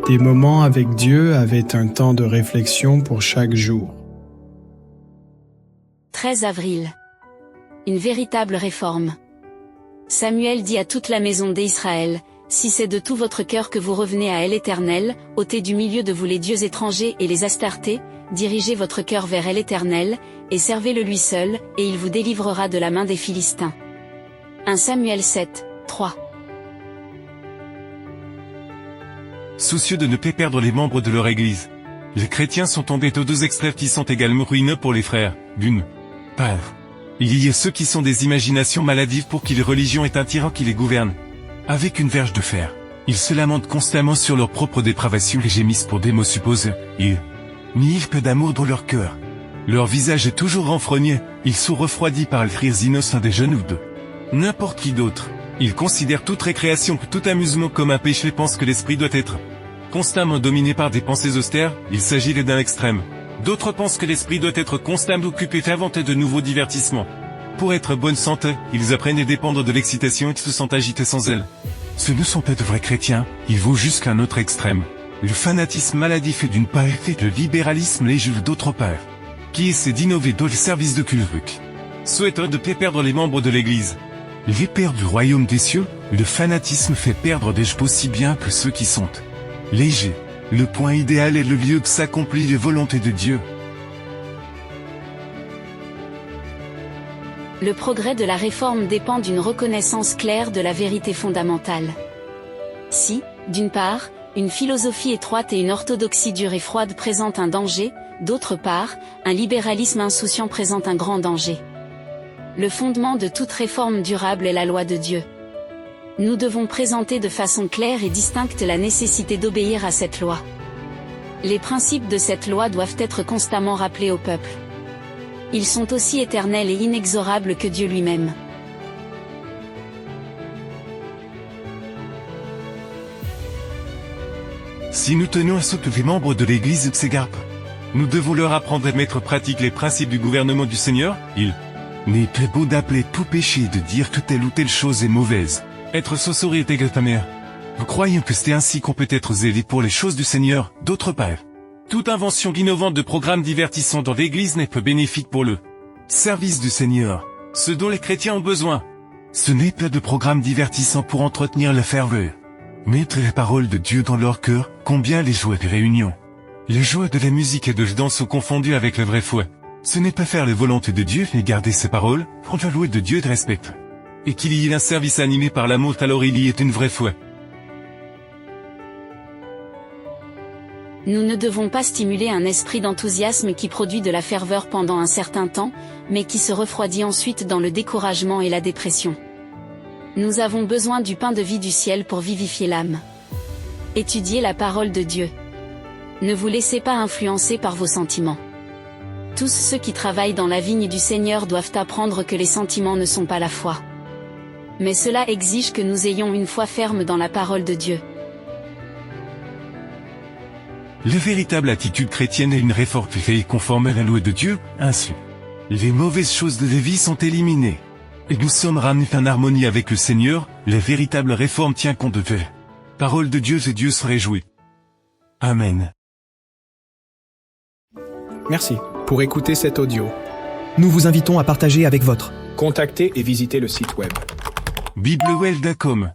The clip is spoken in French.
Des moments avec Dieu avaient un temps de réflexion pour chaque jour. 13 avril. Une véritable réforme. Samuel dit à toute la maison d'Israël, « Si c'est de tout votre cœur que vous revenez à l'Éternel, ôtez du milieu de vous les dieux étrangers et les astartés, dirigez votre cœur vers l'Éternel, et servez-le lui seul, et il vous délivrera de la main des Philistins. » 1 Samuel 7, 3. Soucieux de ne pas perdre les membres de leur église, les chrétiens sont tombés aux deux extrêmes qui sont également ruineux pour les frères. D'une part, il y a ceux qui sont des imaginations maladives pour qui les religions est un tyran qui les gouverne. Avec une verge de fer, ils se lamentent constamment sur leur propre dépravation et gémissent pour des maux supposés, et n'y que d'amour dans leur cœur. Leur visage est toujours renfrogné, ils sont refroidis par les rires innocents des jeunes ou de n'importe qui d'autre. Ils considèrent toute récréation, tout amusement comme un péché et pensent que l'esprit doit être constamment dominé par des pensées austères. Il s'agit d'un extrême. D'autres pensent que l'esprit doit être constamment occupé à inventer de nouveaux divertissements. Pour être bonne santé, ils apprennent à dépendre de l'excitation et se sentent agités sans elle. Ce ne sont pas de vrais chrétiens, ils vont jusqu'à un autre extrême. Le fanatisme maladif est d'une part et le libéralisme léger d'autre part, qui essaie d'innover dans le service de culte, souhaitant de perdre les membres de l'Église. Les pères du royaume des cieux, le fanatisme fait perdre des gens aussi bien que ceux qui sont légers. Le point idéal est le lieu où s'accomplit les volontés de Dieu. Le progrès de la réforme dépend d'une reconnaissance claire de la vérité fondamentale. Si, d'une part, une philosophie étroite et une orthodoxie dure et froide présentent un danger, d'autre part, un libéralisme insouciant présente un grand danger. Le fondement de toute réforme durable est la loi de Dieu. Nous devons présenter de façon claire et distincte la nécessité d'obéir à cette loi. Les principes de cette loi doivent être constamment rappelés au peuple. Ils sont aussi éternels et inexorables que Dieu lui-même. Si nous tenons à ce que les membres de l'Église s'égarent, nous devons leur apprendre à mettre en pratique les principes du gouvernement du Seigneur. Il n'est pas beau d'appeler tout péché et de dire que telle ou telle chose est mauvaise. Être saussouris est égal ta mère. Vous croyez que c'est ainsi qu'on peut être zélé pour les choses du Seigneur? D'autre part, toute invention innovante de programmes divertissants dans l'Église n'est pas bénéfique pour le service du Seigneur. Ce dont les chrétiens ont besoin, ce n'est pas de programmes divertissants pour entretenir la ferveur. Mettre la parole de Dieu dans leur cœur, combien les joies des réunions, les joies de la musique et de la danse sont confondues avec la vraie foi. Ce n'est pas faire les volontés de Dieu mais garder ses paroles, prendre la loi de Dieu et de respect. Et qu'il y ait un service animé par l'amour, alors il y est une vraie foi. Nous ne devons pas stimuler un esprit d'enthousiasme qui produit de la ferveur pendant un certain temps, mais qui se refroidit ensuite dans le découragement et la dépression. Nous avons besoin du pain de vie du ciel pour vivifier l'âme. Étudiez la parole de Dieu. Ne vous laissez pas influencer par vos sentiments. Tous ceux qui travaillent dans la vigne du Seigneur doivent apprendre que les sentiments ne sont pas la foi. Mais cela exige que nous ayons une foi ferme dans la parole de Dieu. La véritable attitude chrétienne est une réforme faite conforme à la loi de Dieu, ainsi. Les mauvaises choses de la vie sont éliminées. Et nous sommes ramenés en harmonie avec le Seigneur, la véritable réforme tient compte de la parole de Dieu et Dieu se réjouit. Amen. Merci pour écouter cet audio. Nous vous invitons à partager avec votre. Contactez et visitez le site web. biblewell.com